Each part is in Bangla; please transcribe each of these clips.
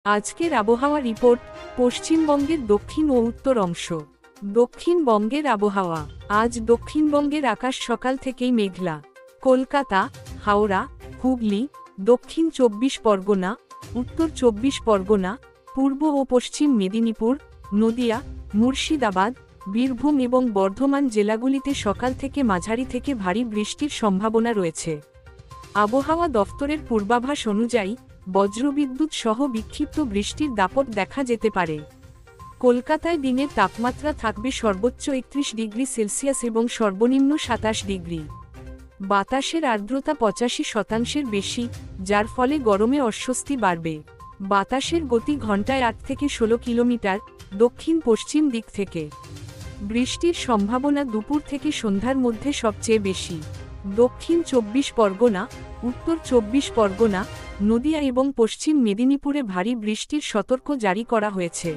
আজকের আবহাওয়া রিপোর্ট। পশ্চিমবঙ্গের দক্ষিণ ও উত্তর অংশ। দক্ষিণবঙ্গের আবহাওয়া। আজ দক্ষিণবঙ্গের আকাশ সকাল থেকেই মেঘলা। কলকাতা, হাওড়া, হুগলি, দক্ষিণ 24 পরগনা, উত্তর 24 পরগনা, পূর্ব ও পশ্চিম মেদিনীপুর, নদিয়া, মুর্শিদাবাদ, বীরভূম এবং বর্ধমান জেলাগুলিতে সকাল থেকে মাঝারি থেকে ভারী বৃষ্টির সম্ভাবনা রয়েছে। আবহাওয়া দফতরের পূর্বাভাস অনুযায়ী বজ্রবিদ্যুৎ সহ বিক্ষিপ্ত বৃষ্টির দাপট দেখা যেতে পারে। কলকাতায় দিনের তাপমাত্রা থাকবে সর্বোচ্চ 31 ডিগ্রি সেলসিয়াস এবং সর্বনিম্ন 27 ডিগ্রি। বাতাসের আর্দ্রতা 85% বেশি, যার ফলে গরমে অস্বস্তি বাড়বে। বাতাসের গতি ঘন্টায় 8 থেকে 16 কিলোমিটার দক্ষিণ পশ্চিম দিক থেকে। বৃষ্টির সম্ভাবনা দুপুর থেকে সন্ধ্যার মধ্যে সবচেয়ে বেশি। দক্ষিণ 24 পরগনা, উত্তর 24 পরগনা, নদিয়া এবং পশ্চিম মেদিনীপুরে ভারী বৃষ্টির সতর্ক জারি করা হয়েছে।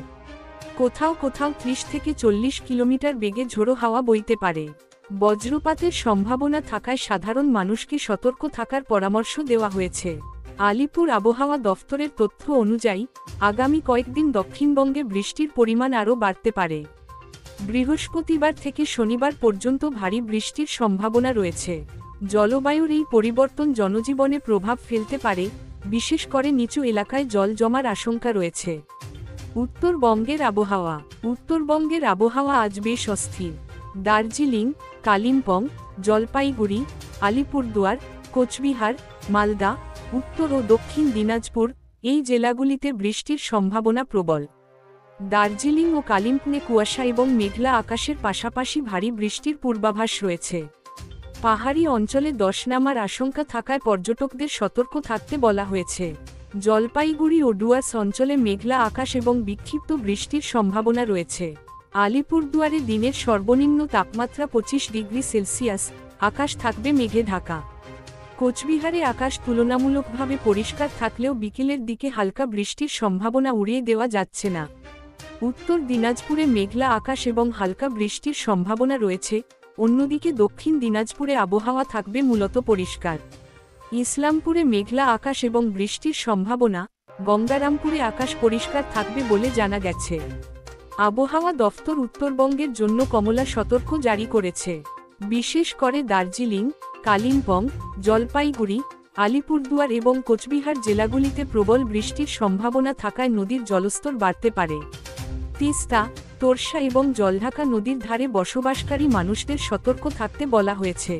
কোথাও কোথাও 30 থেকে 40 কিলোমিটার বেগে ঝোড়ো হাওয়া বইতে পারে। বজ্রপাতের সম্ভাবনা থাকায় সাধারণ মানুষকে সতর্ক থাকার পরামর্শ দেওয়া হয়েছে। আলিপুর আবহাওয়া দফতরের তথ্য অনুযায়ী আগামী কয়েকদিন দক্ষিণবঙ্গে বৃষ্টির পরিমাণ আরও বাড়তে পারে। বৃহস্পতিবার থেকে শনিবার পর্যন্ত ভারী বৃষ্টির সম্ভাবনা রয়েছে। জলবায়ুর এই পরিবর্তন জনজীবনে প্রভাব ফেলতে পারে, বিশেষ করে নিচু এলাকায় জল জমার আশঙ্কা রয়েছে। উত্তরবঙ্গের আবহাওয়া। উত্তরবঙ্গের আবহাওয়া আজ বেশ অস্থির। দার্জিলিং, কালিম্পং, জলপাইগুড়ি, আলিপুরদুয়ার, কোচবিহার, মালদা, উত্তর ও দক্ষিণ দিনাজপুর এই জেলাগুলিতে বৃষ্টির সম্ভাবনা প্রবল। দার্জিলিং ও কালিম্পংয়ে কুয়াশা এবং মেঘলা আকাশের পাশাপাশি ভারী বৃষ্টির পূর্বাভাস রয়েছে। পাহাড়ি অঞ্চলে ধস নামার আশঙ্কা থাকায় পর্যটকদের সতর্ক থাকতে বলা হয়েছে। জলপাইগুড়ি ও ডুয়ার্স অঞ্চলে মেঘলা আকাশ এবং বিক্ষিপ্ত বৃষ্টির সম্ভাবনা রয়েছে। আলিপুরদুয়ারে দিনের সর্বনিম্ন তাপমাত্রা 25 ডিগ্রি সেলসিয়াস, আকাশ থাকবে মেঘে ঢাকা। কোচবিহারে আকাশ তুলনামূলকভাবে পরিষ্কার থাকলেও বিকেলের দিকে হালকা বৃষ্টির সম্ভাবনা উড়িয়ে দেওয়া যাচ্ছে না। উত্তর দিনাজপুরে মেঘলা আকাশ এবং হালকা বৃষ্টির সম্ভাবনা রয়েছে, অন্যদিকে দক্ষিণ দিনাজপুরে আবহাওয়া থাকবে মূলত পরিষ্কার। ইসলামপুরে মেঘলা আকাশ এবং বৃষ্টির সম্ভাবনা, গঙ্গারামপুরে আকাশ পরিষ্কার থাকবে বলে জানা গেছে। আবহাওয়া দফতর উত্তরবঙ্গের জন্য কমলা সতর্ক জারি করেছে। বিশেষ করে দার্জিলিং, কালিম্পং, জলপাইগুড়ি, আলিপুরদুয়ার এবং কোচবিহার জেলাগুলিতে প্রবল বৃষ্টির সম্ভাবনা থাকায় নদীর জলস্তর বাড়তে পারে। তিস্তা, তোরসা এবং জলঢাকা নদীর ধারে বসবাসকারী মানুষদের সতর্ক থাকতে বলা হয়েছে।